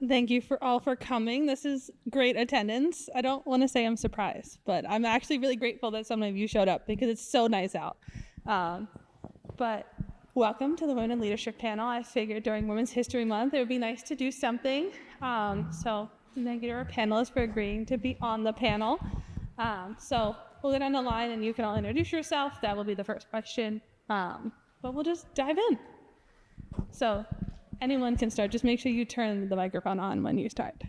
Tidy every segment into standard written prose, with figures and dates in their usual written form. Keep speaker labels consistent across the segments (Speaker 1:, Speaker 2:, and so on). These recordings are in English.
Speaker 1: Thank you for all for coming. This is great attendance. I don't want to say I'm surprised, but I'm actually really grateful that some of you showed up because it's so nice out. But welcome to the Women in Leadership panel. I figured during Women's History Month it would be nice to do something. So thank you to our panelists for agreeing to be on the panel. So we'll get on the line and you can all introduce yourself. That will be the first question. But we'll just dive in. So anyone can start. Just make sure you turn the microphone on when you start.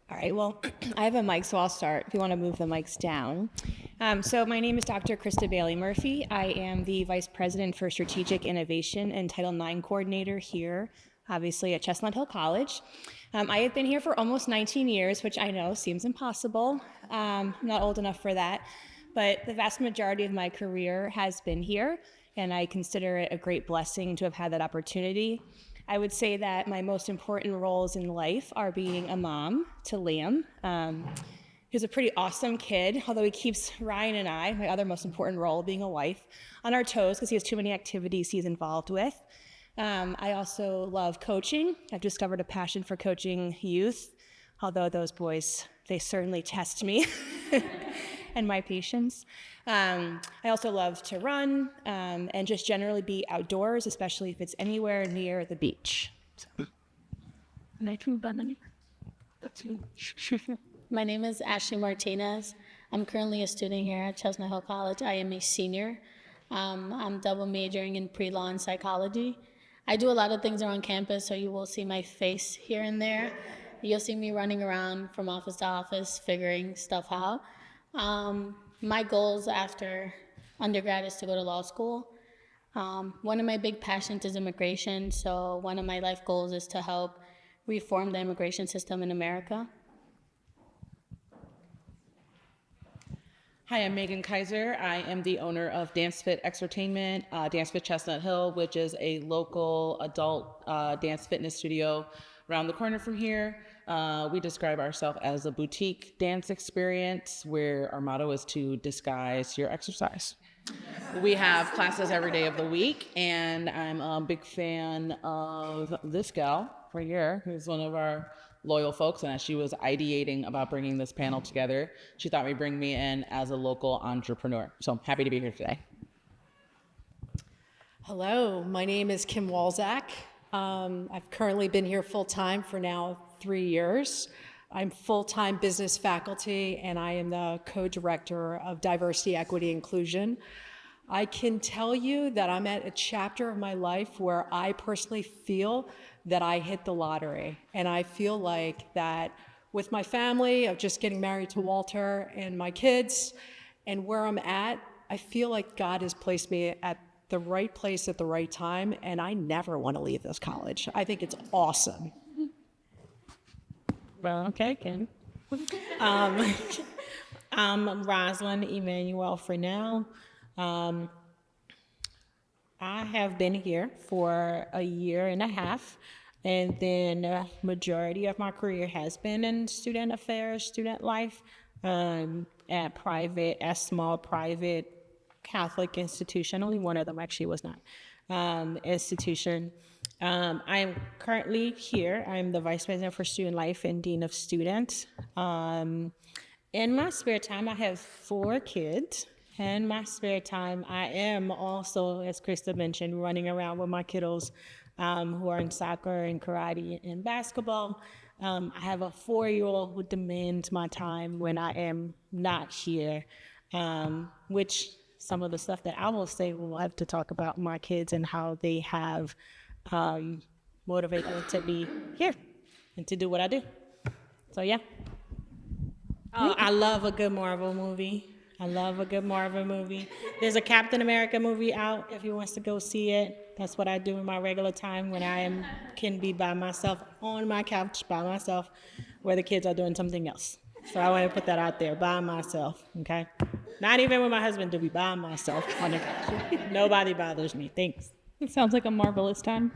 Speaker 2: All right, well, I have a mic, so I'll start if you want to move the mics down. So my name is Dr. Krista Bailey Murphy. I am the Vice President for Strategic Innovation and Title IX Coordinator here, obviously at Chestnut Hill College. I have been here for almost 19 years, which I know seems impossible. I'm not old enough for that, but the vast majority of my career has been here, and I consider it a great blessing to have had that opportunity. I would say that my most important roles in life are being a mom to Liam, who's a pretty awesome kid, although he keeps Ryan and I, my other most important role, being a wife, on our toes because he has too many activities he's involved with. I also love coaching. I've discovered a passion for coaching youth, although those boys, they certainly test me and my patience. I also love to run and just generally be outdoors, especially if it's anywhere near the beach. So.
Speaker 3: My name is Ashley Martinez. I'm currently a student here at Chestnut Hill College. I am a senior. I'm double majoring in pre-law and psychology. I do a lot of things around campus, so you will see my face here and there. You'll see me running around from office to office, figuring stuff out. My goals after undergrad is to go to law school. One of my big passions is immigration, so one of my life goals is to help reform the immigration system in America.
Speaker 4: Hi, I'm Megan Kaiser. I am the owner of Dance Fit Exertainment, Dance Fit Chestnut Hill, which is a local adult dance fitness studio around the corner from here. We describe ourselves as a boutique dance experience where our motto is to disguise your exercise. We have classes every day of the week, and I'm a big fan of this gal right here, who's one of our loyal folks, and as she was ideating about bringing this panel together, she thought we'd bring me in as a local entrepreneur. So I'm happy to be here today.
Speaker 5: Hello, my name is Kim Walzak. I've currently been here full-time for now 3 years. I'm full-time business faculty, and I am the co-director of Diversity, Equity, Inclusion. I can tell you that I'm at a chapter of my life where I personally feel that I hit the lottery. And I feel like that with my family, of just getting married to Walter and my kids, and where I'm at, I feel like God has placed me at the right place at the right time, and I never want to leave this college. I think it's awesome.
Speaker 6: Well, okay, Kim. I'm Rosalind Emmanuel Fresnel. I have been here for a year and a half, and then the majority of my career has been in student affairs, student life, at small private Catholic institution. Only one of them actually was not institution. I'm currently here. I'm the Vice President for Student Life and Dean of Students. In my spare time, I have 4 kids. In my spare time, I am also, as Krista mentioned, running around with my kiddos who are in soccer and karate and basketball. I have a 4-year-old who demands my time when I am not here, which some of the stuff that I will say, we'll have to talk about my kids and how they have motivated me to be here and to do what I do. So yeah. I love a good Marvel movie. There's a Captain America movie out if you wants to go see it. That's what I do in my regular time when can be by myself on my couch by myself where the kids are doing something else. So I want to put that out there, by myself, okay? Not even with my husband, to be by myself on the couch. Nobody bothers me. Thanks.
Speaker 1: It sounds like a marvelous time.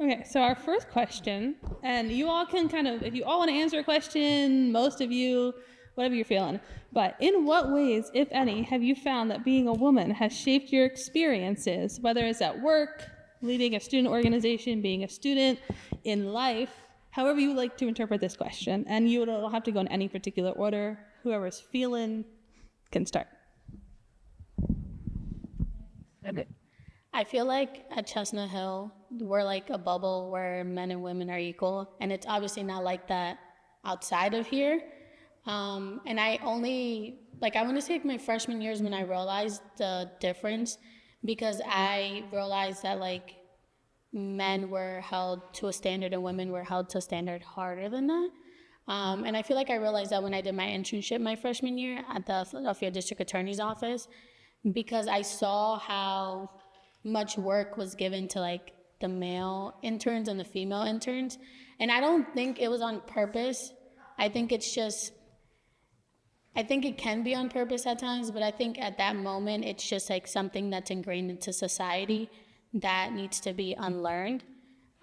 Speaker 1: Okay, so our first question, and you all can kind of, if you all want to answer a question, most of you, whatever you're feeling, but in what ways, if any, have you found that being a woman has shaped your experiences, whether it's at work, leading a student organization, being a student, in life, however you like to interpret this question. And you don't have to go in any particular order. Whoever's feeling can start.
Speaker 3: I feel like at Chestnut Hill, we're like a bubble where men and women are equal, and it's obviously not like that outside of here. And I only, I want to say my freshman years when I realized the difference, because I realized that men were held to a standard and women were held to a standard harder than that. And I feel like I realized that when I did my internship my freshman year at the Philadelphia District Attorney's Office, because I saw how much work was given to the male interns and the female interns. And I don't think it was on purpose. I think it can be on purpose at times, but I think at that moment, it's just something that's ingrained into society that needs to be unlearned.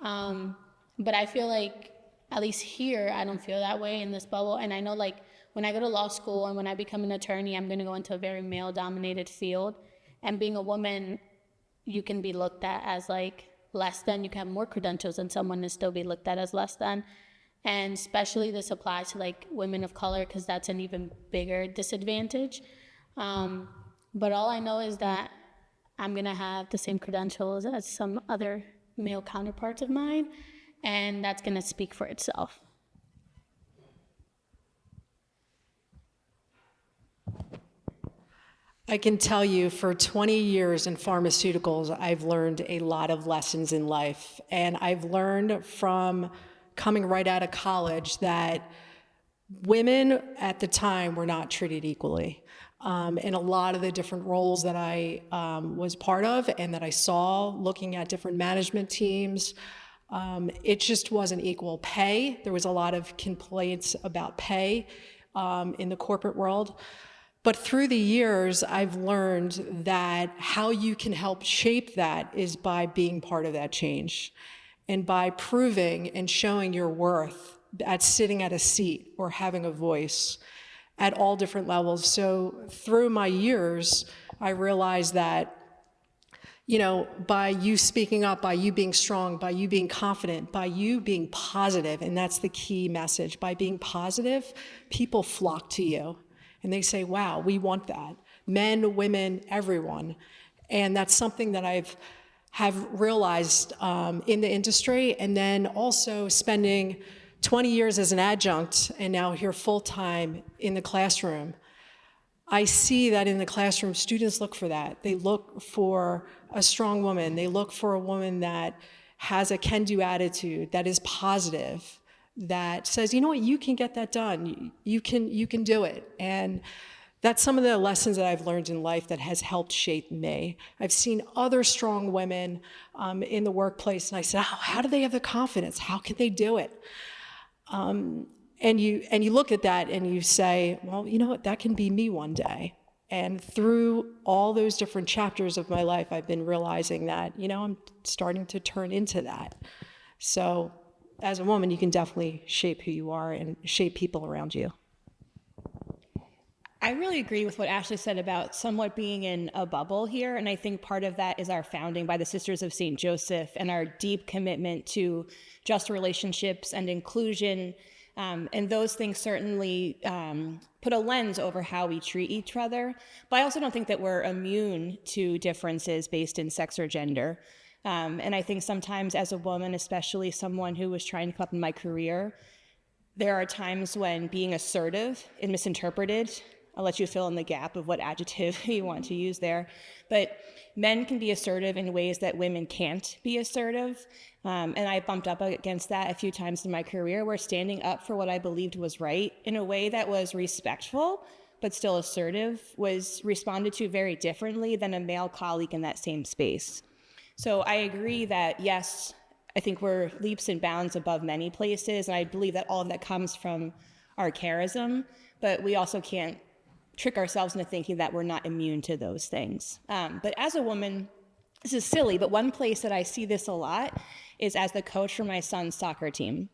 Speaker 3: But I feel at least here, I don't feel that way in this bubble. And I know when I go to law school and when I become an attorney, I'm gonna go into a very male-dominated field. And being a woman, you can be looked at as less than. You can have more credentials than someone and still be looked at as less than. And especially this applies to women of color, because that's an even bigger disadvantage. But all I know is that I'm gonna have the same credentials as some other male counterparts of mine, and that's gonna speak for itself.
Speaker 5: I can tell you for 20 years in pharmaceuticals, I've learned a lot of lessons in life. And I've learned from coming right out of college that women at the time were not treated equally. In a lot of the different roles that I was part of and that I saw looking at different management teams, it just wasn't equal pay. There was a lot of complaints about pay in the corporate world. But through the years, I've learned that how you can help shape that is by being part of that change and by proving and showing your worth at sitting at a seat or having a voice at all different levels. So through my years, I realized that, by you speaking up, by you being strong, by you being confident, by you being positive, and that's the key message, by being positive, people flock to you. And they say, wow, we want that. Men, women, everyone. And that's something that have realized in the industry. And then also spending 20 years as an adjunct and now here full-time in the classroom. I see that in the classroom, students look for that. They look for a strong woman. They look for a woman that has a can-do attitude, that is positive, that says, you know what, you can get that done. You can do it. And that's some of the lessons that I've learned in life that has helped shape me. I've seen other strong women in the workplace, and I said, oh, how do they have the confidence? How can they do it? And you look at that and you say, well, you know what, that can be me one day. And through all those different chapters of my life, I've been realizing that, I'm starting to turn into that. So as a woman, you can definitely shape who you are and shape people around you.
Speaker 2: I really agree with what Ashley said about somewhat being in a bubble here. And I think part of that is our founding by the Sisters of St. Joseph and our deep commitment to just relationships and inclusion. And those things certainly put a lens over how we treat each other. But I also don't think that we're immune to differences based in sex or gender. And I think sometimes as a woman, especially someone who was trying to come up in my career, there are times when being assertive is misinterpreted. I'll let you fill in the gap of what adjective you want to use there. But men can be assertive in ways that women can't be assertive. And I bumped up against that a few times in my career, where standing up for what I believed was right in a way that was respectful, but still assertive, was responded to very differently than a male colleague in that same space. So I agree that, yes, I think we're leaps and bounds above many places, and I believe that all of that comes from our charism, but we also can't trick ourselves into thinking that we're not immune to those things. But as a woman, this is silly, but one place that I see this a lot is as the coach for my son's soccer team.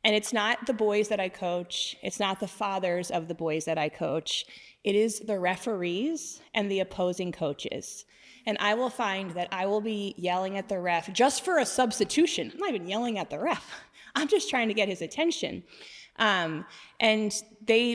Speaker 2: And it's not the boys that I coach, it's not the fathers of the boys that I coach, it is the referees and the opposing coaches. And I will find that I will be yelling at the ref just for a substitution. I'm not even yelling at the ref. I'm just trying to get his attention. And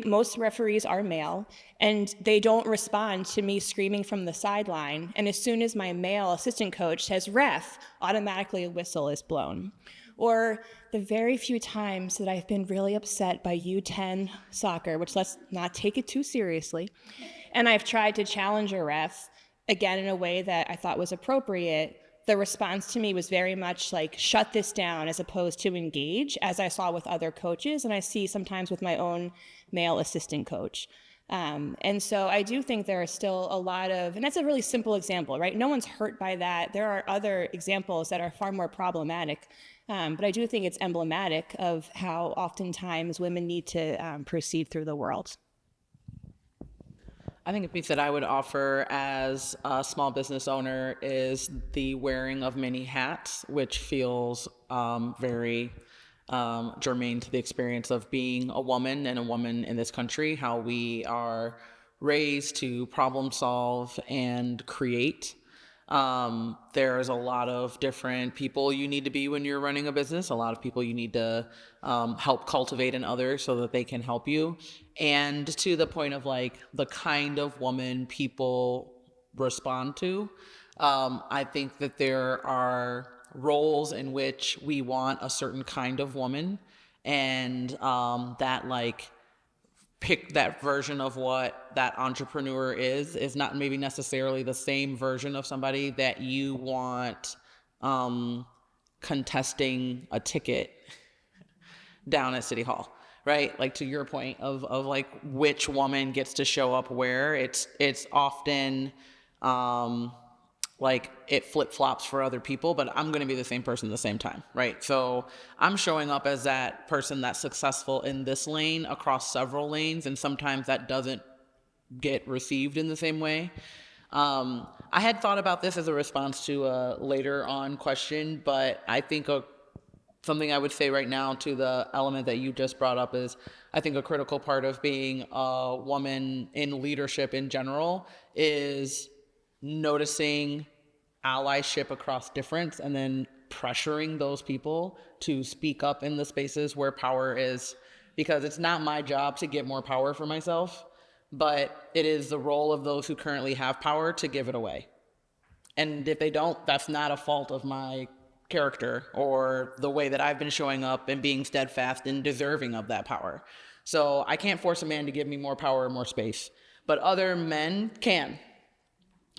Speaker 2: most referees are male, and they don't respond to me screaming from the sideline. And as soon as my male assistant coach says ref, automatically a whistle is blown. Or the very few times that I've been really upset by U10 soccer, which let's not take it too seriously, and I've tried to challenge a ref, again in a way that I thought was appropriate, the response to me was very much like, shut this down, as opposed to engage, as I saw with other coaches, and I see sometimes with my own male assistant coach. And so I do think there are still a lot of, and that's a really simple example, right? No one's hurt by that. There are other examples that are far more problematic. But I do think it's emblematic of how oftentimes women need to proceed through the world.
Speaker 4: I think a piece that I would offer as a small business owner is the wearing of many hats, which feels very germane to the experience of being a woman and a woman in this country, how we are raised to problem solve and create. There's a lot of different people you need to be when you're running a business, a lot of people you need to help cultivate in others so that they can help you. And to the point of like the kind of woman people respond to, I think that there are roles in which we want a certain kind of woman, and that like pick that version of what that entrepreneur is not maybe necessarily the same version of somebody that you want contesting a ticket down at City Hall, right? Like to your point of like which woman gets to show up where, it's often like it flip-flops for other people, but I'm going to be the same person at the same time, right? So I'm showing up as that person that's successful in this lane across several lanes, and sometimes that doesn't get received in the same way. I had thought about this as a response to a later on question, but I think something I would say right now to the element that you just brought up is, I think a critical part of being a woman in leadership in general is noticing allyship across difference and then pressuring those people to speak up in the spaces where power is, because it's not my job to get more power for myself, but it is the role of those who currently have power to give it away. And if they don't, that's not a fault of my character or the way that I've been showing up and being steadfast and deserving of that power. So I can't force a man to give me more power or more space, but other men can.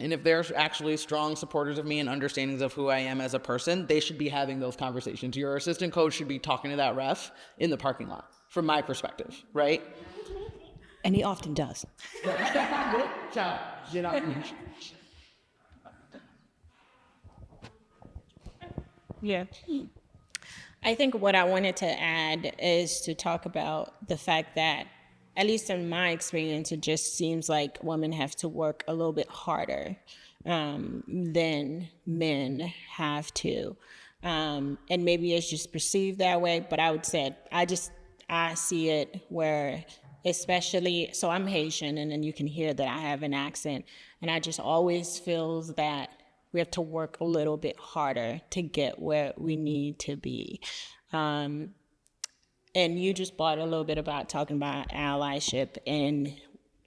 Speaker 4: And if they're actually strong supporters of me and understandings of who I am as a person, they should be having those conversations. Your assistant coach should be talking to that ref in the parking lot, from my perspective, right?
Speaker 2: And he often does.
Speaker 6: Yeah. I think what I wanted to add is to talk about the fact that, at least in my experience, it just seems like women have to work a little bit harder than men have to. And maybe it's just perceived that way, but I would say I see it where, especially, so I'm Haitian, and then you can hear that I have an accent, and I just always feel that we have to work a little bit harder to get where we need to be. And you just brought a little bit about talking about allyship, and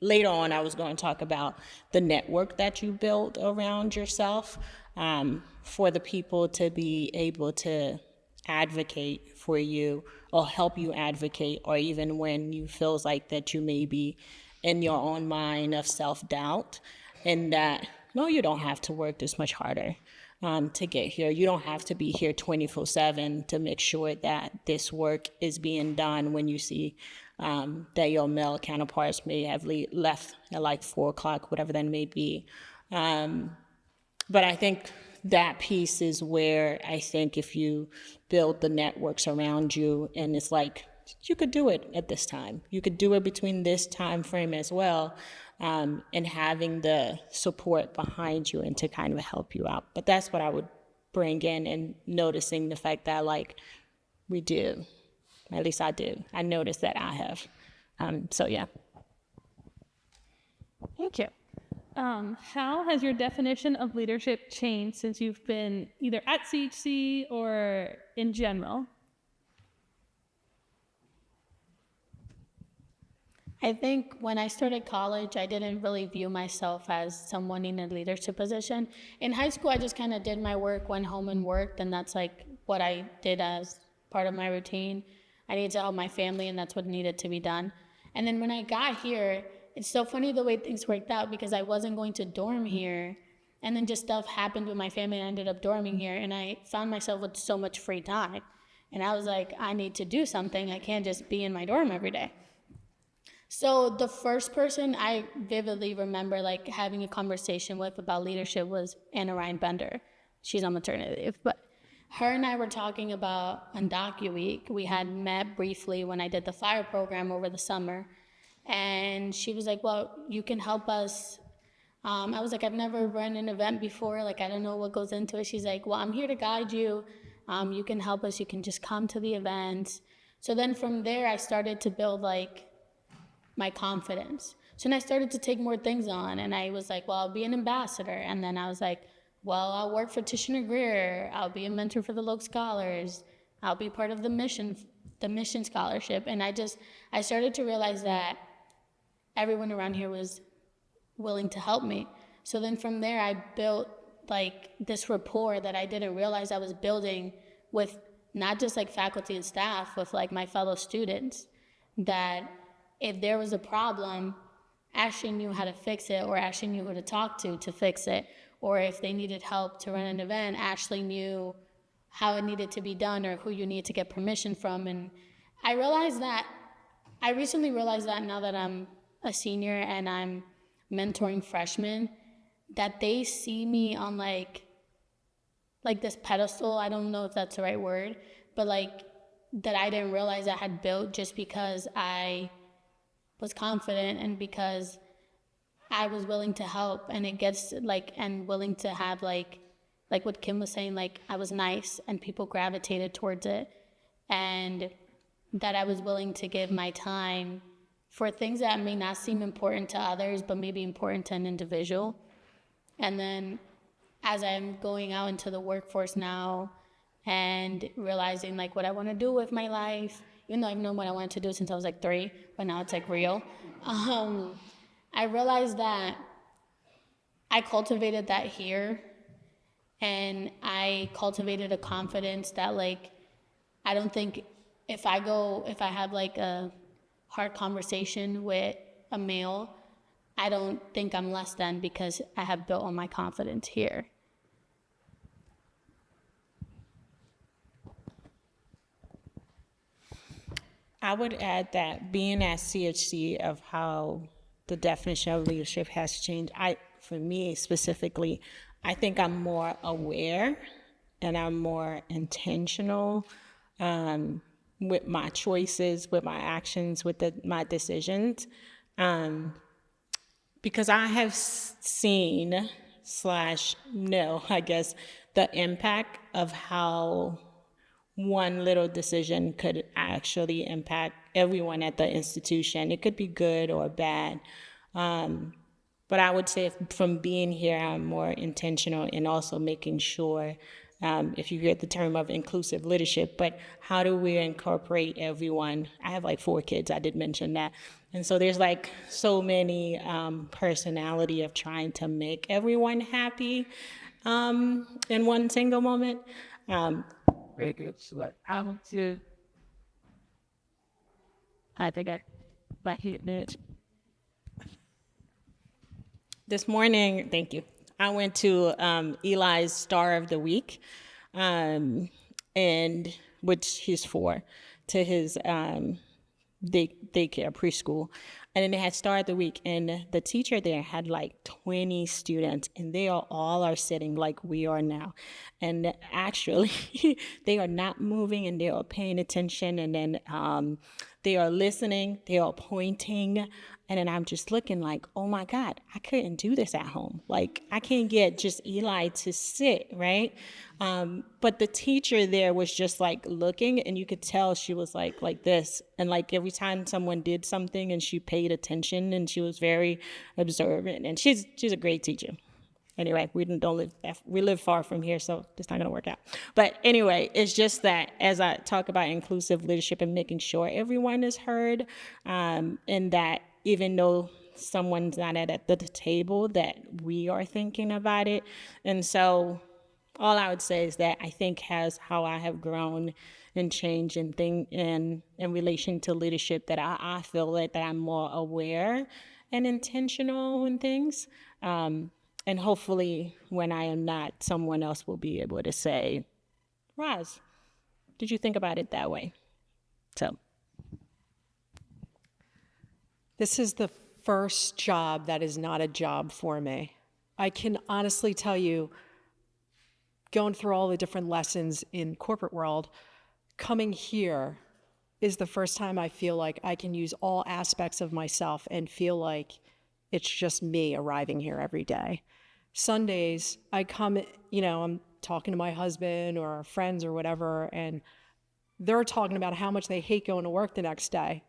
Speaker 6: later on I was going to talk about the network that you built around yourself for the people to be able to advocate for you or help you advocate, or even when you feel like that you may be in your own mind of self-doubt, and that no, you don't have to work this much harder to get here. You don't have to be here 24/7 to make sure that this work is being done when you see that your male counterparts may have left at like 4 o'clock, whatever that may be. But I think that piece is where I think if you build the networks around you, and it's like, you could do it at this time. You could do it between this time frame as well. And having the support behind you and to kind of help you out. But that's what I would bring in, and noticing the fact that like we do. At least I did. I noticed that I have. So yeah.
Speaker 1: Thank you. How has your definition of leadership changed since you've been either at CHC or in general?
Speaker 3: I think when I started college, I didn't really view myself as someone in a leadership position. In high school, I just kind of did my work, went home and worked, and that's like what I did as part of my routine. I needed to help my family, and that's what needed to be done. And then when I got here, it's so funny the way things worked out because I wasn't going to dorm here, and then just stuff happened with my family, and I ended up dorming here, and I found myself with so much free time. And I was like, I need to do something. I can't just be in my dorm every day. So the first person I vividly remember like having a conversation with about leadership was Anna Ryan Bender. She's on maternity leave, but her and I were talking about Undocu Week. We had met briefly when I did the FIRE program over the summer, and she was like, well, you can help us. I was like, I've never run an event before, like I don't know what goes into it. She's like, well, I'm here to guide you. You can help us, you can just come to the event. So then from there I started to build like my confidence. So then I started to take more things on, and I was like, well, I'll be an ambassador. And then I was like, well, I'll work for Tishner Greer. I'll be a mentor for the Logue Scholars. I'll be part of the mission scholarship. And I started to realize that everyone around here was willing to help me. So then from there, I built like this rapport that I didn't realize I was building with not just like faculty and staff, with like my fellow students, that if there was a problem, Ashley knew how to fix it, or Ashley knew who to talk to fix it. Or if they needed help to run an event, Ashley knew how it needed to be done or who you needed to get permission from. And I recently realized that now that I'm a senior and I'm mentoring freshmen, that they see me on like this pedestal. I don't know if that's the right word, but like that I didn't realize I had built just because I was confident and because I was willing to help. And it gets like, and willing to have like what Kim was saying, like I was nice and people gravitated towards it, and that I was willing to give my time for things that may not seem important to others, but maybe important to an individual. And then as I'm going out into the workforce now and realizing like what I want to do with my life, even though I've known what I wanted to do since I was like 3, but now it's like real. I realized that I cultivated that here, and I cultivated a confidence that like, I don't think if I have like a hard conversation with a male, I don't think I'm less than because I have built on my confidence here.
Speaker 6: I would add that being at CHC, of how the definition of leadership has changed, for me specifically, I think I'm more aware and I'm more intentional with my choices, with my actions, with my decisions. Because I have seen / I guess, the impact of how one little decision could actually impact everyone at the institution. It could be good or bad. But I would say from being here, I'm more intentional in also making sure, if you get the term of inclusive leadership, but how do we incorporate everyone? I have like 4 kids, I did mention that. And so there's like so many personality of trying to make everyone happy in one single moment.
Speaker 7: Very good. So I want to. I think I hit it.
Speaker 6: This morning, thank you, I went to Eli's Star of the Week, and which he's 4, to his daycare, preschool. And then they had Star of the Week, and the teacher there had like 20 students, and they all are sitting like we are now. And actually, they are not moving, and they are paying attention. And then They are listening, they are pointing, and then I'm just looking like, oh my God, I couldn't do this at home. Like, I can't get just Eli to sit, right? But the teacher there was just like looking, and you could tell she was like this. And like every time someone did something and she paid attention, and she was very observant, and she's a great teacher. Anyway, we live far from here, so it's not gonna work out. But anyway, it's just that as I talk about inclusive leadership and making sure everyone is heard, and that even though someone's not at the table, that we are thinking about it. And so all I would say is that I think has how I have grown and changed and in relation to leadership, that I feel that I'm more aware and intentional in things. And hopefully when I am not, someone else will be able to say, Roz, did you think about it that way? So.
Speaker 5: This is the first job that is not a job for me. I can honestly tell you, going through all the different lessons in corporate world, coming here is the first time I feel like I can use all aspects of myself and feel like it's just me arriving here every day. Sundays, I come, I'm talking to my husband or friends or whatever, and they're talking about how much they hate going to work the next day.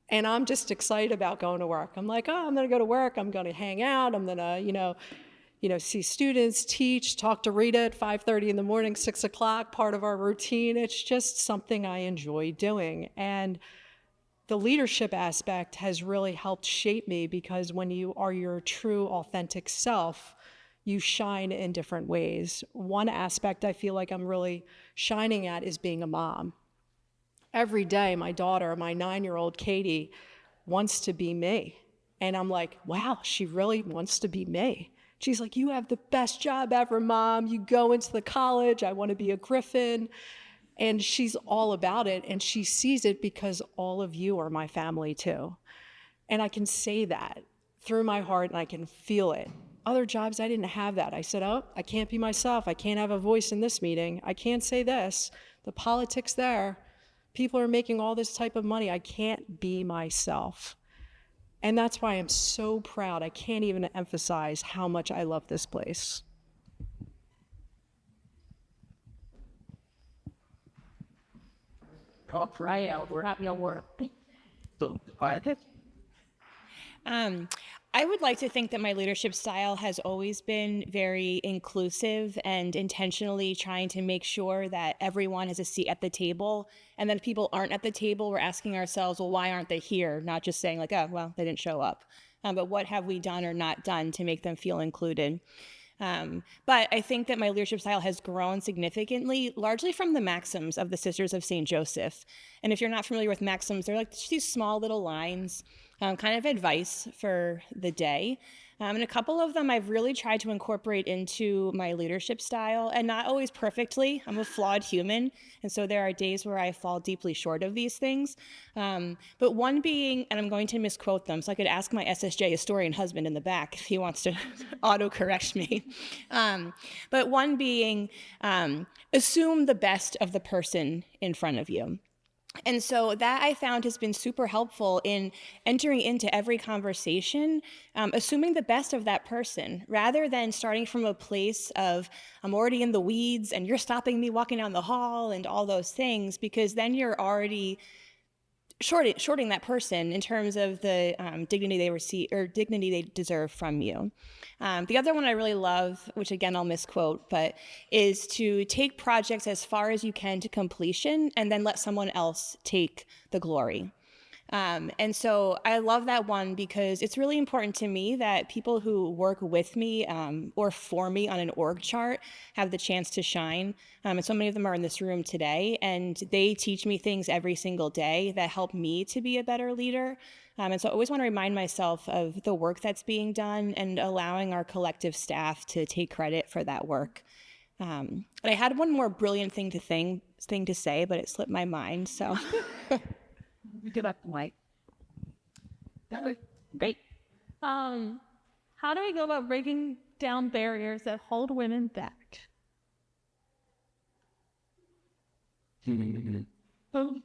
Speaker 5: And I'm just excited about going to work. I'm like, oh, I'm going to go to work. I'm going to hang out. I'm going to, see students, teach, talk to Rita at 5:30 in the morning, 6 o'clock, part of our routine. It's just something I enjoy doing. And the leadership aspect has really helped shape me, because when you are your true, authentic self, you shine in different ways. One aspect I feel like I'm really shining at is being a mom. Every day, my daughter, my 9-year-old Katie, wants to be me. And I'm like, wow, she really wants to be me. She's like, you have the best job ever, Mom. You go into the college. I want to be a Griffin. And she's all about it. And she sees it because all of you are my family too. And I can say that through my heart, and I can feel it. Other jobs, I didn't have that. I said, oh, I can't be myself. I can't have a voice in this meeting. I can't say this. The politics there. People are making all this type of money. I can't be myself. And that's why I'm so proud. I can't even emphasize how much I love this place.
Speaker 7: Talk right out. We're not your work. So, quiet.
Speaker 2: I would like to think that my leadership style has always been very inclusive and intentionally trying to make sure that everyone has a seat at the table. And then if people aren't at the table, we're asking ourselves, well, why aren't they here? Not just saying like, oh, well, they didn't show up. But what have we done or not done to make them feel included? But I think that my leadership style has grown significantly, largely from the maxims of the Sisters of St. Joseph. And if you're not familiar with maxims, they're like these small little lines, kind of advice for the day. And a couple of them I've really tried to incorporate into my leadership style, and not always perfectly. I'm a flawed human, and so there are days where I fall deeply short of these things. But one being, and I'm going to misquote them, so I could ask my SSJ historian husband in the back if he wants to auto-correct me. But one being, assume the best of the person in front of you. And so that I found has been super helpful in entering into every conversation, assuming the best of that person, rather than starting from a place of, I'm already in the weeds and you're stopping me walking down the hall and all those things, because then you're already shorting that person in terms of the dignity they receive or dignity they deserve from you. The other one I really love, which again I'll misquote, but is to take projects as far as you can to completion and then let someone else take the glory. And so I love that one because it's really important to me that people who work with me or for me on an org chart have the chance to shine. And so many of them are in this room today, and they teach me things every single day that help me to be a better leader. And so I always want to remind myself of the work that's being done and allowing our collective staff to take credit for that work. And I had one more brilliant thing to say, but it slipped my mind, so...
Speaker 7: You get up, Mike. That was great.
Speaker 1: How do we go about breaking down barriers that hold women back?
Speaker 7: Oh,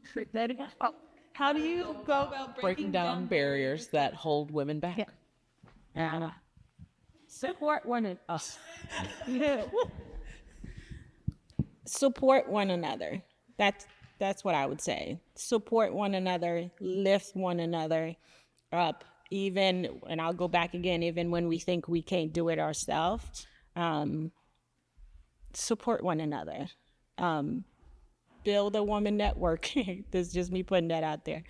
Speaker 1: How do you go about
Speaker 4: Breaking down barriers that hold women back.
Speaker 6: Support one support one another. That's what I would say. Support one another, lift one another up. Even, and I'll go back again, even when we think we can't do it ourselves, support one another. Build a woman network. This is just me putting that out there.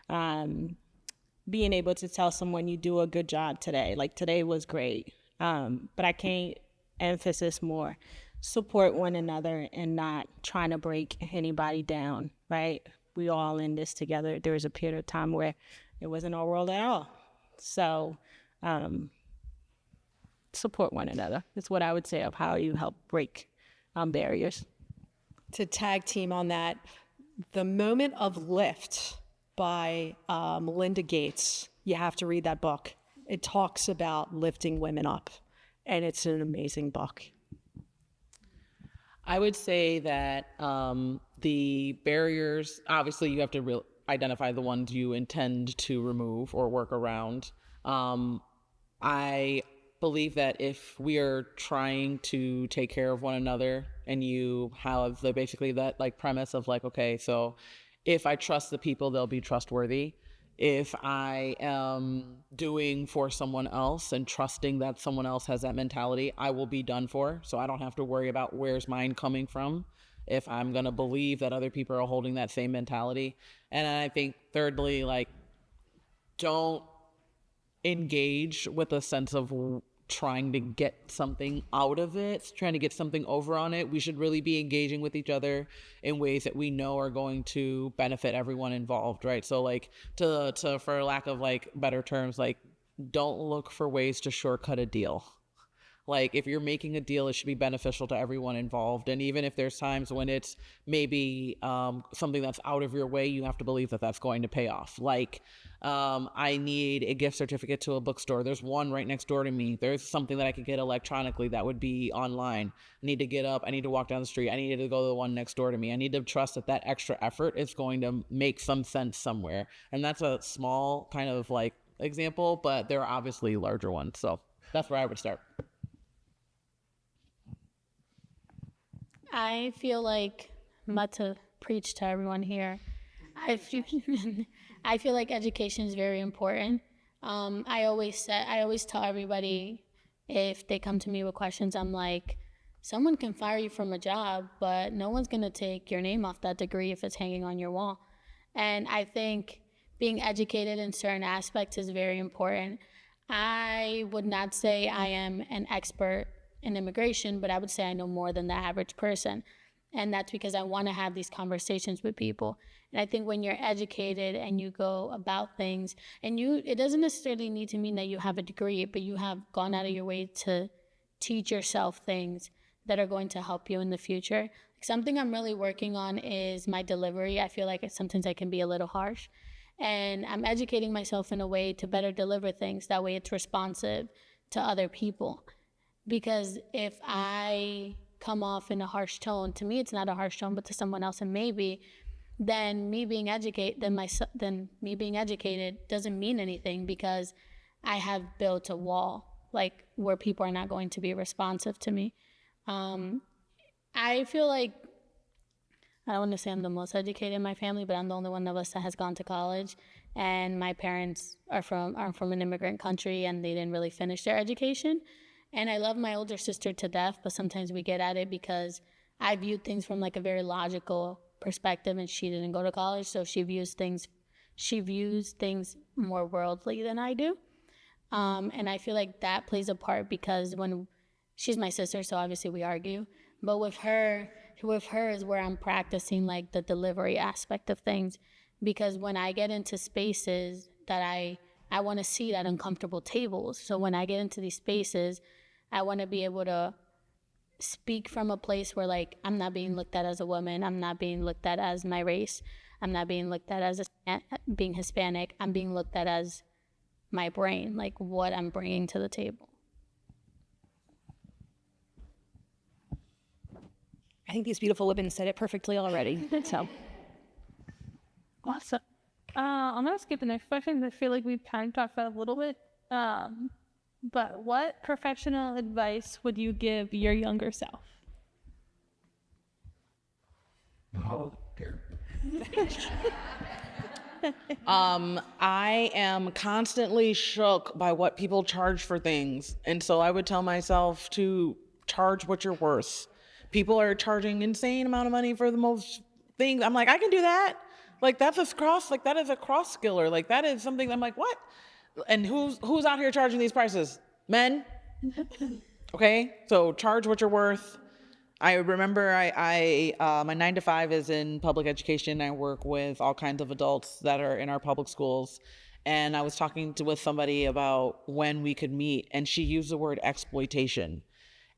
Speaker 6: Being able to tell someone you do a good job today, like today was great, but I can't emphasize more. Support one another and not trying to break anybody down, right? We all in this together. There was a period of time where it wasn't our world at all. So support one another. That's what I would say of how you help break barriers.
Speaker 5: To tag team on that, The Moment of Lift by Melinda Gates. You have to read that book. It talks about lifting women up, and it's an amazing book.
Speaker 4: I would say that the barriers, obviously you have to identify the ones you intend to remove or work around. I believe that if we are trying to take care of one another and you have basically that like premise of like, okay, so if I trust the people, they'll be trustworthy. If I am doing for someone else and trusting that someone else has that mentality, I will be done for. So I don't have to worry about where's mine coming from if I'm going to believe that other people are holding that same mentality. And I think thirdly, like, don't engage with a sense of trying to get something out of it, trying to get something over on it. We should really be engaging with each other in ways that we know are going to benefit everyone involved, right? So like to for lack of like better terms, like don't look for ways to shortcut a deal. Like if you're making a deal, it should be beneficial to everyone involved. And even if there's times when it's maybe something that's out of your way, you have to believe that that's going to pay off. Like I need a gift certificate to a bookstore. There's one right next door to me. There's something that I could get electronically that would be online. I need to get up. I need to walk down the street. I need to go to the one next door to me. I need to trust that that extra effort is going to make some sense somewhere. And that's a small kind of like example, but there are obviously larger ones. So that's where I would start.
Speaker 3: I feel like, not to preach to everyone here, I feel like education is very important. I always tell everybody if they come to me with questions, I'm like, someone can fire you from a job, but no one's gonna take your name off that degree if it's hanging on your wall. And I think being educated in certain aspects is very important. I would not say I am an expert in immigration, but I would say I know more than the average person. And that's because I want to have these conversations with people. And I think when you're educated and you go about things, and it doesn't necessarily need to mean that you have a degree, but you have gone out of your way to teach yourself things that are going to help you in the future. Something I'm really working on is my delivery. I feel like sometimes I can be a little harsh. And I'm educating myself in a way to better deliver things. That way it's responsive to other people. Because if I come off in a harsh tone, to me it's not a harsh tone, but to someone else and maybe, then me being educated doesn't mean anything because I have built a wall, like where people are not going to be responsive to me. I feel like, I don't want to say I'm the most educated in my family, but I'm the only one of us that has gone to college. And my parents are from an immigrant country and they didn't really finish their education. And I love my older sister to death, but sometimes we get at it because I viewed things from like a very logical perspective and she didn't go to college, so she views things more worldly than I do. And I feel like that plays a part because when she's my sister, so obviously we argue, but with her is where I'm practicing like the delivery aspect of things, because when I get into spaces that I want to sit at uncomfortable tables. So when I get into these spaces, I want to be able to speak from a place where like I'm not being looked at as a woman, I'm not being looked at as my race, I'm not being looked at as being Hispanic, I'm being looked at as my brain, like what I'm bringing to the table.
Speaker 2: I think these beautiful women said it perfectly already. So
Speaker 1: Awesome. I'm gonna skip the next question. I feel like we've kind of talked about it a little bit. But what professional advice would you give your younger self?
Speaker 4: I am constantly shook by what people charge for things. And so I would tell myself to charge what you're worth. People are charging insane amount of money for the most things. I'm like, I can do that. Like that is a cross skiller. Like that is something I'm like, what? And who's out here charging these prices? Men? Okay, so charge what you're worth. I remember my 9 to 5 is in public education. I work with all kinds of adults that are in our public schools. And I was talking with somebody about when we could meet, and she used the word exploitation.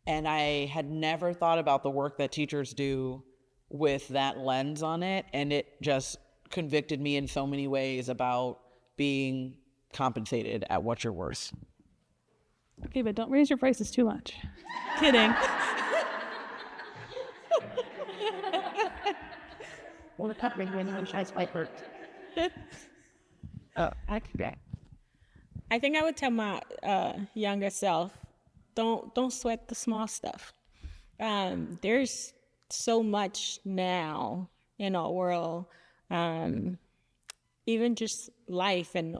Speaker 4: And I had never thought about the work that teachers do with that lens on it. And it just convicted me in so many ways about being compensated at what you're worth.
Speaker 1: Okay, but don't raise your prices too much. Kidding.
Speaker 7: Well, the company when you try to Oh, I could be.
Speaker 6: I think I would tell my younger self, don't sweat the small stuff. There's so much now in our world, even just life and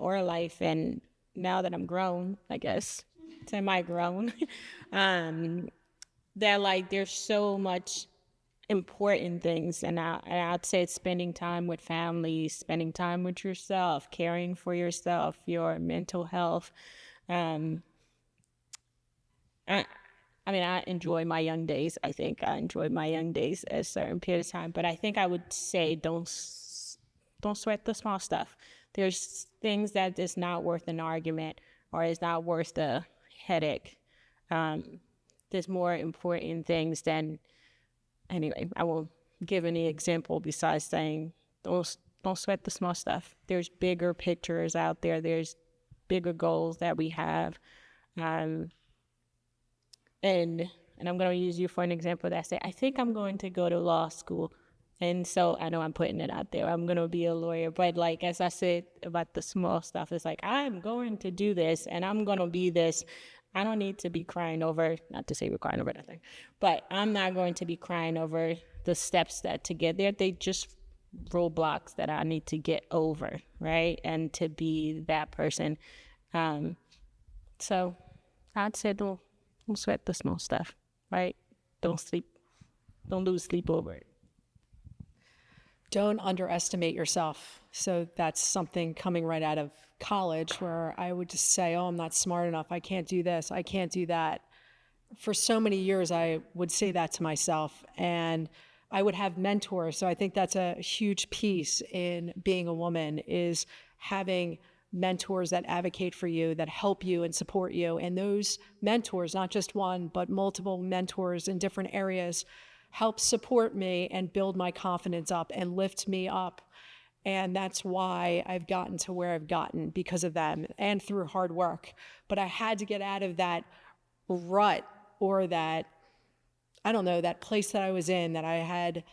Speaker 6: now that I'm grown, I guess, semi-grown, that like there's so much important things, and I'd say it's spending time with family, spending time with yourself, caring for yourself, your mental health. I enjoy my young days. I think I enjoyed my young days at a certain period of time, but I think I would say don't sweat the small stuff. There's things that is not worth an argument or is not worth the headache. There's more important things than. Anyway, I won't give any example besides saying don't sweat the small stuff. There's bigger pictures out there. There's bigger goals that we have. And I'm going to use you for an example that say, I think I'm going to go to law school. And so I know I'm putting it out there. I'm going to be a lawyer. But like, as I said about the small stuff, it's like, I'm going to do this and I'm going to be this. I don't need to be crying over, not to say we're crying over nothing, but I'm not going to be crying over the steps that to get there. They just roadblocks that I need to get over, right? And to be that person. So I'd say don't sweat the small stuff, right? Don't lose sleep over it.
Speaker 5: Don't underestimate yourself. So that's something coming right out of college where I would just say, oh, I'm not smart enough. I can't do this. I can't do that. For so many years, I would say that to myself, and I would have mentors. So I think that's a huge piece in being a woman, is having mentors that advocate for you, that help you and support you. And those mentors, not just one, but multiple mentors in different areas, help support me and build my confidence up and lift me up. And that's why I've gotten to where I've gotten, because of them and through hard work. But I had to get out of that rut, or that, I don't know, that place that I was in, that I had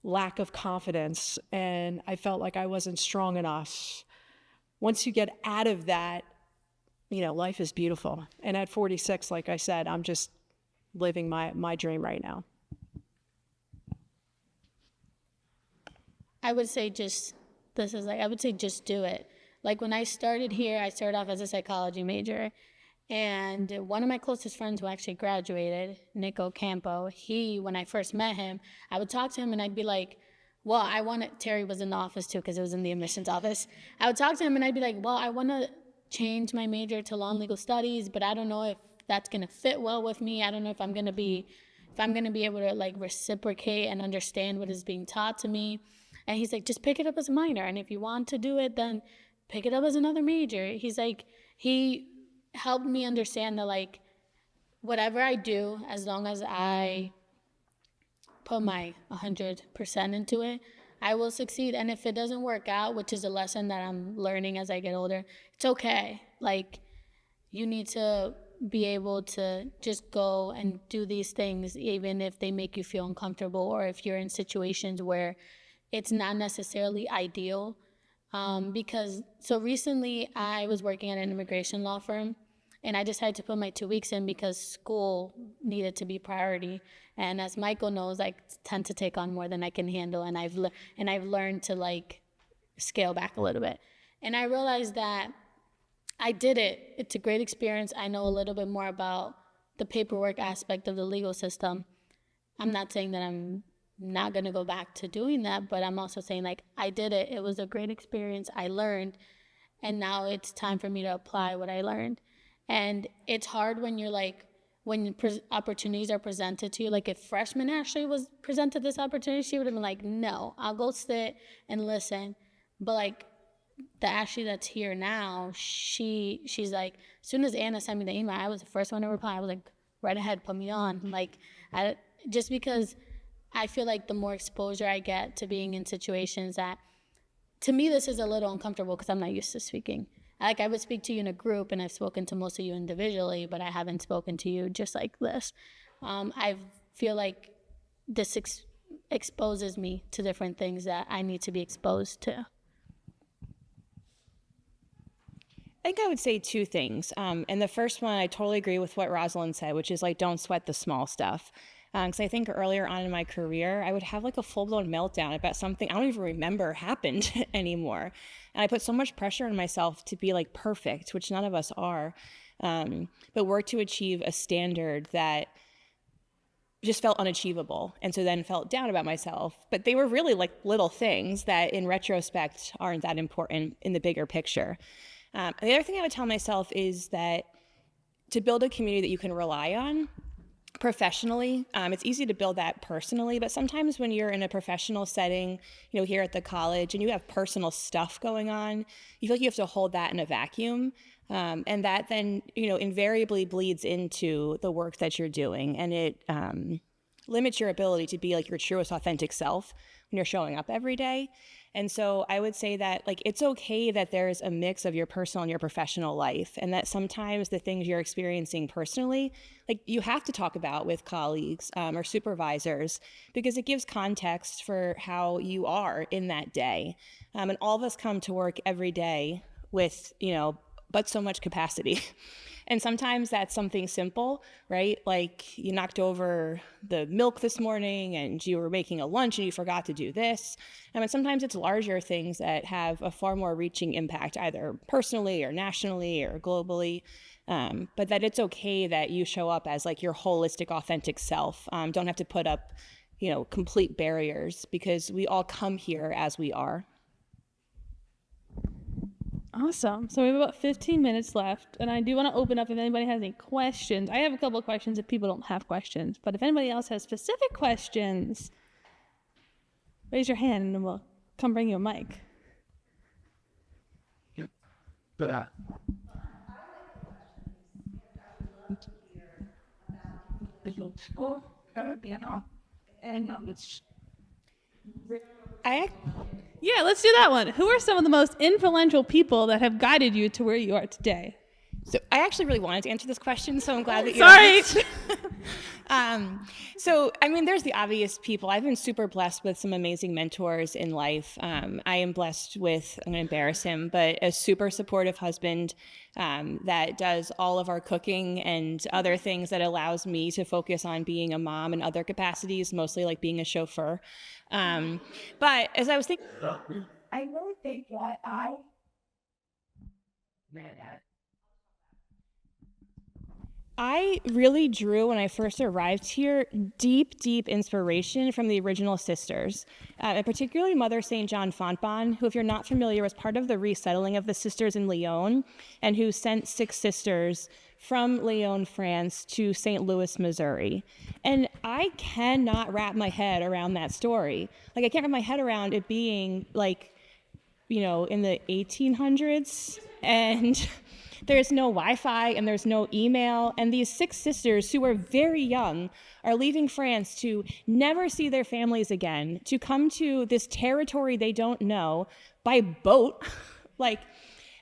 Speaker 5: lack of confidence and I felt like I wasn't strong enough. Once you get out of that, life is beautiful. And at 46, like I said, I'm just living my dream right now.
Speaker 3: I would say just do it. Like when I started here, I started off as a psychology major. And one of my closest friends who actually graduated, Nick Ocampo, when I first met him, I would talk to him and I'd be like, Terry was in the office too, because it was in the admissions office. I would talk to him and I'd be like, I want to change my major to law and legal studies, but I don't know if that's going to fit well with me. I don't know if I'm going to be able to like reciprocate and understand what is being taught to me. And he's like, just pick it up as a minor. And if you want to do it, then pick it up as another major. He's like, he helped me understand that like, whatever I do, as long as I put my 100% into it, I will succeed. And if it doesn't work out, which is a lesson that I'm learning as I get older, it's okay. Like, you need to be able to just go and do these things, even if they make you feel uncomfortable, or if you're in situations where it's not necessarily ideal. Because so recently I was working at an immigration law firm, and I decided to put my 2 weeks in because school needed to be priority. And as Michael knows, I tend to take on more than I can handle, and I've learned to like scale back a little bit. And I realized that I did it. It's a great experience. I know a little bit more about the paperwork aspect of the legal system. I'm not saying that I'm not going to go back to doing that, but I'm also saying like I did it. It was a great experience. I learned, and now it's time for me to apply what I learned. And it's hard when you're like, when opportunities are presented to you. Like if freshman Ashley was presented this opportunity, she would have been like, no, I'll go sit and listen. But like the Ashley that's here now, she's like, as soon as Anna sent me the email, I was the first one to reply. I was like, right ahead, put me on. Like, just because I feel like the more exposure I get to being in situations that, to me, this is a little uncomfortable because I'm not used to speaking. Like I would speak to you in a group, and I've spoken to most of you individually, but I haven't spoken to you just like this. I feel like this exposes me to different things that I need to be exposed to.
Speaker 2: I think I would say two things. And the first one, I totally agree with what Rosalind said, which is like, don't sweat the small stuff. Because I think earlier on in my career, I would have like a full-blown meltdown about something I don't even remember happened anymore. And I put so much pressure on myself to be like perfect, which none of us are, but work to achieve a standard that just felt unachievable. And so then felt down about myself. But they were really like little things that in retrospect aren't that important in the bigger picture. The other thing I would tell myself is that to build a community that you can rely on professionally, it's easy to build that personally, but sometimes when you're in a professional setting, here at the college, and you have personal stuff going on, you feel like you have to hold that in a vacuum. And that then, invariably bleeds into the work that you're doing. And it limits your ability to be like your truest, authentic self when you're showing up every day. And so I would say that like it's okay that there's a mix of your personal and your professional life, and that sometimes the things you're experiencing personally, like you have to talk about with colleagues or supervisors, because it gives context for how you are in that day. And all of us come to work every day with, but so much capacity. And sometimes that's something simple, right? Like you knocked over the milk this morning and you were making a lunch and you forgot to do this. And sometimes it's larger things that have a far more reaching impact, either personally or nationally or globally. But that it's okay that you show up as like your holistic, authentic self. Don't have to put up, complete barriers, because we all come here as we are.
Speaker 1: Awesome. So we have about 15 minutes left, and I do want to open up if anybody has any questions. I have a couple of questions if people don't have questions, but if anybody else has specific questions, raise your hand and we'll come bring you a mic. Yeah, let's do that one. Who are some of the most influential people that have guided you to where you are today?
Speaker 2: So I actually really wanted to answer this question, so I'm glad that you
Speaker 1: Sorry.
Speaker 2: There's the obvious people. I've been super blessed with some amazing mentors in life. I am blessed with, I'm going to embarrass him, but a super supportive husband that does all of our cooking and other things that allows me to focus on being a mom and other capacities, mostly like being a chauffeur. But as I was thinking,
Speaker 7: I really think that
Speaker 2: I really drew, when I first arrived here, deep inspiration from the original sisters, and particularly Mother St. John Fontbonne, who, if you're not familiar, was part of the resettling of the sisters in Lyon, and who sent 6 sisters from Lyon, France to St. Louis, Missouri. And I cannot wrap my head around that story. Like, I can't wrap my head around it being like, in the 1800s, and there's no Wi-Fi and there's no email. And these 6 sisters who are very young are leaving France to never see their families again, to come to this territory they don't know by boat,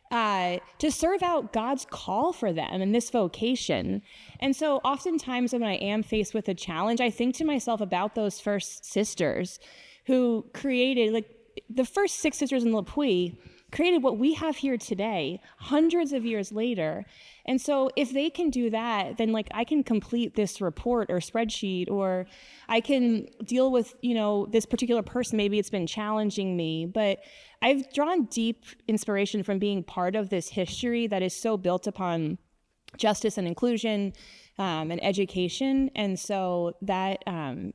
Speaker 2: to serve out God's call for them in this vocation. And so oftentimes when I am faced with a challenge, I think to myself about those first sisters who created, the first 6 sisters in Le Puy created what we have here today, hundreds of years later. And so if they can do that, then like I can complete this report or spreadsheet, or I can deal with, this particular person. Maybe it's been challenging me, but I've drawn deep inspiration from being part of this history that is so built upon justice and inclusion and education. And so that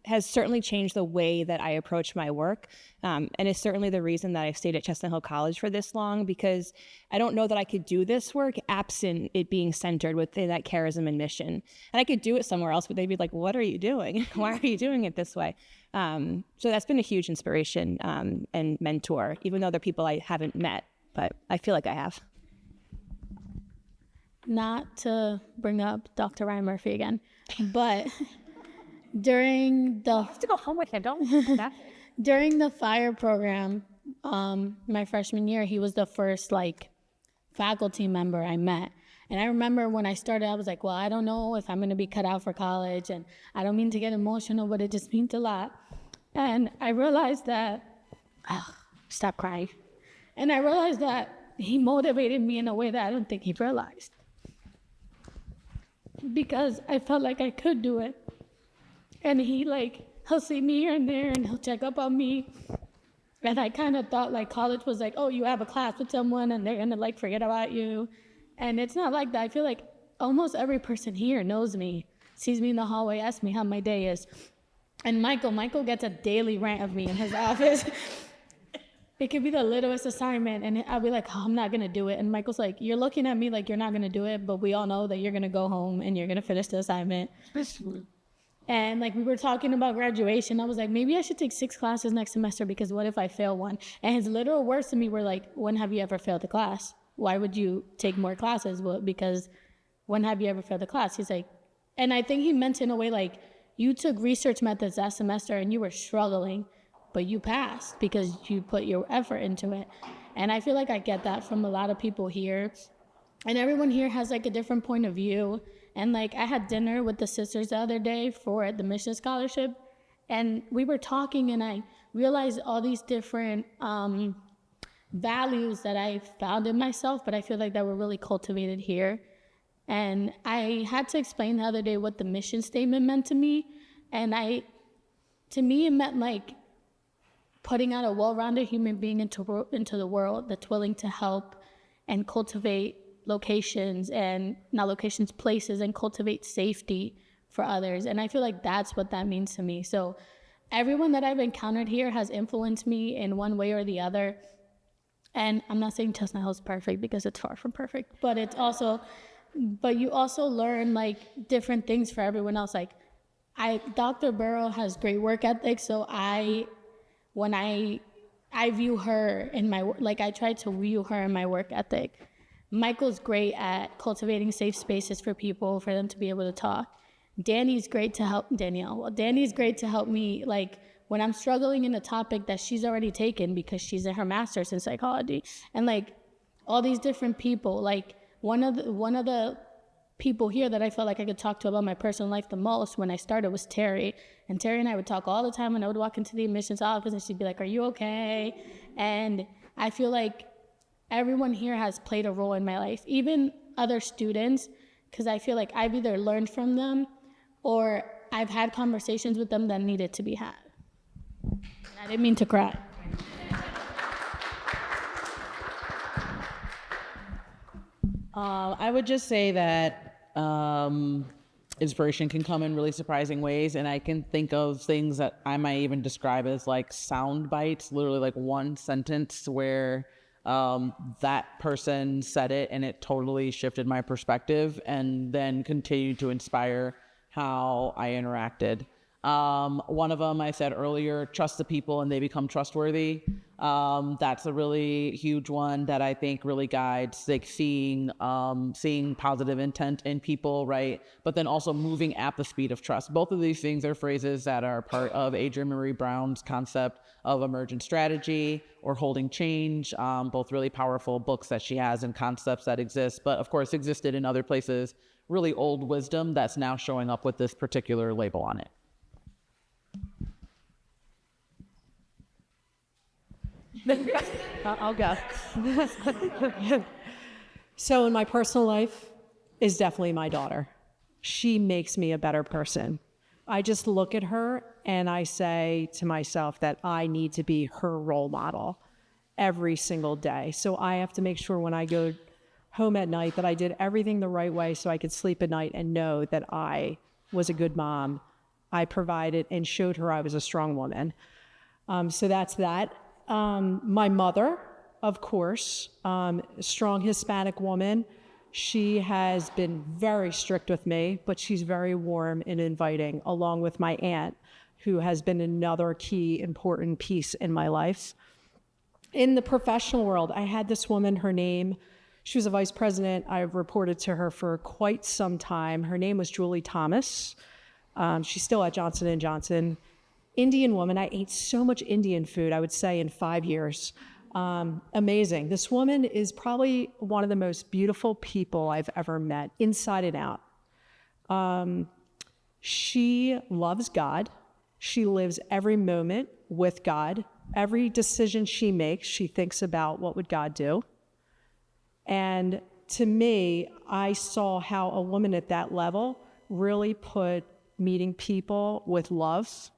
Speaker 2: has certainly changed the way that I approach my work. And is certainly the reason that I've stayed at Chestnut Hill College for this long, because I don't know that I could do this work absent it being centered within that charism and mission. And I could do it somewhere else, but they'd be like, what are you doing? Why are you doing it this way? So that's been a huge inspiration and mentor, even though they're people I haven't met, but I feel like I have.
Speaker 3: Not to bring up Dr. Ryan Murphy again, but during the
Speaker 7: To go home with him, don't do that.
Speaker 3: during the fire program, my freshman year, he was the first faculty member I met. And I remember when I started, I was like, well, I don't know if I'm going to be cut out for college, and I don't mean to get emotional, but it just means a lot. And I realized that,
Speaker 2: Stop crying.
Speaker 3: and I realized that he motivated me in a way that I don't think he realized. Because I felt like I could do it. And he'll see me here and there, and he'll check up on me. And I kind of thought college was oh, you have a class with someone and they're gonna forget about you. And it's not like that. I feel like almost every person here knows me, sees me in the hallway, asks me how my day is. And Michael gets a daily rant of me in his office. It could be the littlest assignment, and I'll be like, oh, I'm not gonna do it. And Michael's like, you're looking at me like you're not gonna do it, but we all know that you're gonna go home and you're gonna finish the assignment. And we were talking about graduation. I was like, maybe I should take 6 classes next semester, because what if I fail one? And his literal words to me were like, when have you ever failed a class? Why would you take more classes? Well, because when have you ever failed a class? He's like, and I think he meant in a way you took research methods that semester and you were struggling, but you passed because you put your effort into it. And I feel like I get that from a lot of people here. And everyone here has a different point of view. And I had dinner with the sisters the other day for the Mission Scholarship, and we were talking, and I realized all these different values that I found in myself, but I feel like that were really cultivated here. And I had to explain the other day what the mission statement meant to me. And to me, it meant putting out a well-rounded human being into the world that's willing to help and cultivate places, and cultivate safety for others. And I feel like that's what that means to me. So everyone that I've encountered here has influenced me in one way or the other. And I'm not saying Chestnut Hill is perfect, because it's far from perfect, but you also learn different things for everyone else. Dr. Burrow has great work ethic, so when I view her in my I try to view her in my work ethic. Michael's great at cultivating safe spaces for people, for them to be able to talk. Danny's great to help me when I'm struggling in a topic that she's already taken, because she's in her master's in psychology. And all these different people, one of the people here that I felt like I could talk to about my personal life the most when I started was Terry. And Terry and I would talk all the time, and I would walk into the admissions office and she'd be like, are you okay? And I feel like everyone here has played a role in my life, even other students, because I feel like I've either learned from them or I've had conversations with them that needed to be had. And I didn't mean to cry.
Speaker 4: I would just say that inspiration can come in really surprising ways, and I can think of things that I might even describe as sound bites, literally one sentence where that person said it and it totally shifted my perspective, and then continued to inspire how I interacted. One of them I said earlier, trust the people and they become trustworthy. That's a really huge one that I think really guides seeing positive intent in people, right? But then also moving at the speed of trust. Both of these things are phrases that are part of Adrienne Maree Brown's concept of emergent strategy or holding change, both really powerful books that she has and concepts that exist, but of course existed in other places, really old wisdom that's now showing up with this particular label on it.
Speaker 1: I'll go.
Speaker 5: So in my personal life is definitely my daughter. She makes me a better person. I just look at her and I say to myself that I need to be her role model every single day. So I have to make sure when I go home at night that I did everything the right way so I could sleep at night and know that I was a good mom. I provided and showed her I was a strong woman. So that's that. My mother, of course, strong Hispanic woman. She has been very strict with me, but she's very warm and inviting, along with my aunt, who has been another key important piece in my life. In the professional world, I had this woman, she was a vice president. I've reported to her for quite some time. Her name was Julie Thomas. She's still at Johnson & Johnson. Indian woman. I ate so much Indian food, I would say, in 5 years. Amazing. This woman is probably one of the most beautiful people I've ever met, inside and out. She loves God. She lives every moment with God. Every decision she makes, she thinks about what would God do. And to me, I saw how a woman at that level really put meeting people with love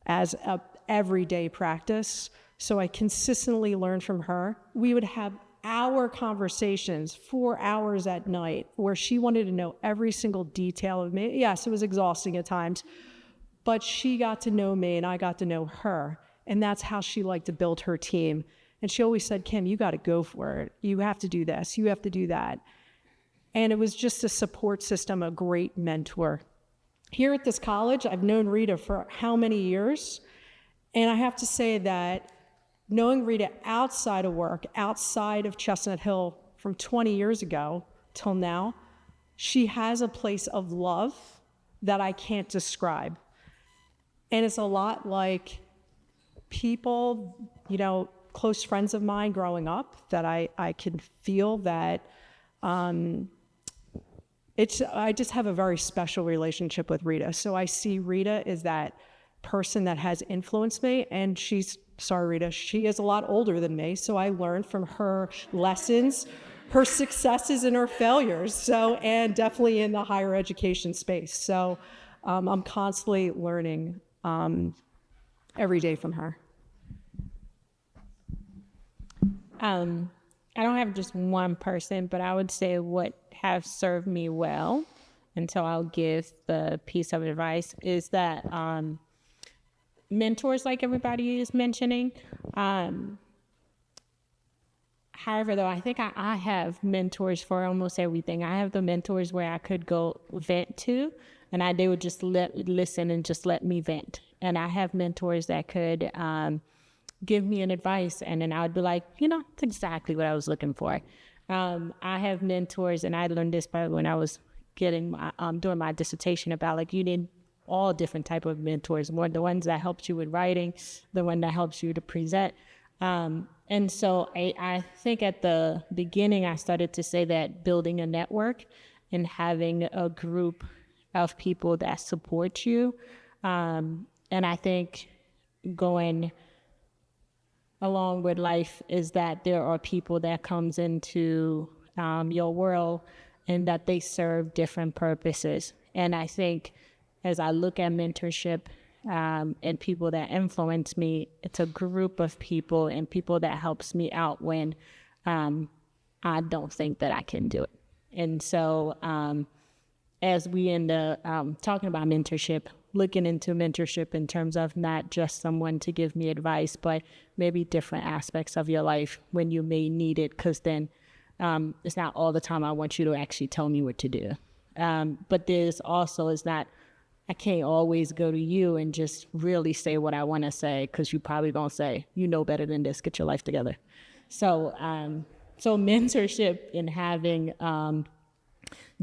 Speaker 5: as a everyday practice. So I consistently learned from her. We would have hour conversations, 4 hours at night, where she wanted to know every single detail of me. Yes, it was exhausting at times, but she got to know me and I got to know her. And that's how she liked to build her team. And she always said, Kim, you got to go for it. You have to do this. You have to do that. And it was just a support system, a great mentor. Here at this college, I've known Rita for how many years? And I have to say that knowing Rita outside of work, outside of Chestnut Hill from 20 years ago till now, she has a place of love that I can't describe. And it's a lot like people, close friends of mine growing up that I can feel that I just have a very special relationship with Rita. So I see Rita as that person that has influenced me, and sorry, Rita, she is a lot older than me, so I learned from her lessons, her successes and her failures, and definitely in the higher education space. So I'm constantly learning every day from her.
Speaker 6: I don't have just one person, but I would say what have served me well, and so I'll give the piece of advice, is that mentors, like everybody is mentioning. However, though, I think I have mentors for almost everything. I have the mentors where I could go vent to, and they would just listen and just let me vent. And I have mentors that could give me an advice, and then I would be like, that's exactly what I was looking for. I have mentors, and I learned this by when I was doing my dissertation about you need all different type of mentors, more the ones that helped you with writing, the one that helps you to present. And so I think at the beginning, I started to say that building a network and having a group of people that support you. And I think going along with life is that there are people that comes into your world and that they serve different purposes. And I think as I look at mentorship and people that influence me, it's a group of people and people that helps me out when I don't think that I can do it. And so as we end up talking about mentorship, looking into mentorship in terms of not just someone to give me advice, but maybe different aspects of your life when you may need it, because then it's not all the time I want you to actually tell me what to do. But there's also I can't always go to you and just really say what I want to say, because you probably gonna say, you know better than this, get your life together. So mentorship and having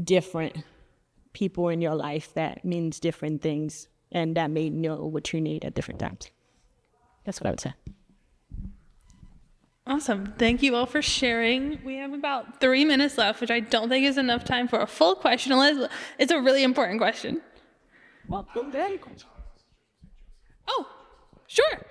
Speaker 6: different people in your life that means different things and that may know what you need at different times. That's what I would say.
Speaker 1: Awesome. Thank you all for sharing. We have about 3 minutes left, which I don't think is enough time for a full question. It's a really important question. Oh, sure.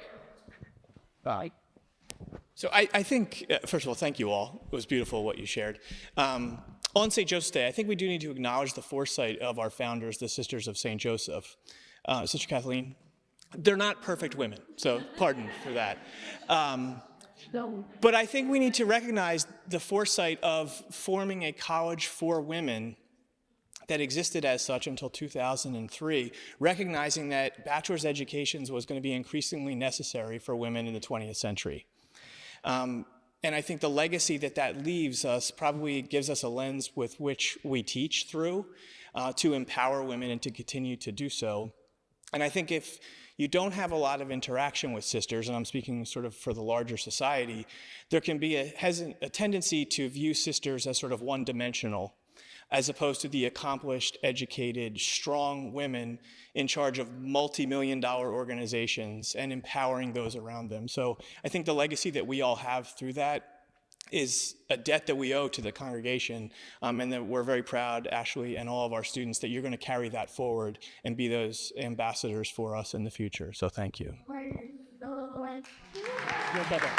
Speaker 8: So I think, first of all, thank you all. It was beautiful what you shared. On St. Joseph's Day, I think we do need to acknowledge the foresight of our founders, the Sisters of St. Joseph. Sister Kathleen, they're not perfect women, so pardon for that. But I think we need to recognize the foresight of forming a college for women that existed as such until 2003, recognizing that bachelor's education was going to be increasingly necessary for women in the 20th century. And I think the legacy that that leaves us probably gives us a lens with which we teach through to empower women and to continue to do so. And I think if you don't have a lot of interaction with sisters, and I'm speaking sort of for the larger society, there can be a tendency to view sisters as sort of one-dimensional, as opposed to the accomplished, educated, strong women in charge of multi-million-dollar organizations and empowering those around them. So I think the legacy that we all have through that is a debt that we owe to the congregation, and that we're very proud, Ashley and all of our students, that you're going to carry that forward and be those ambassadors for us in the future. So thank you.
Speaker 6: You're better.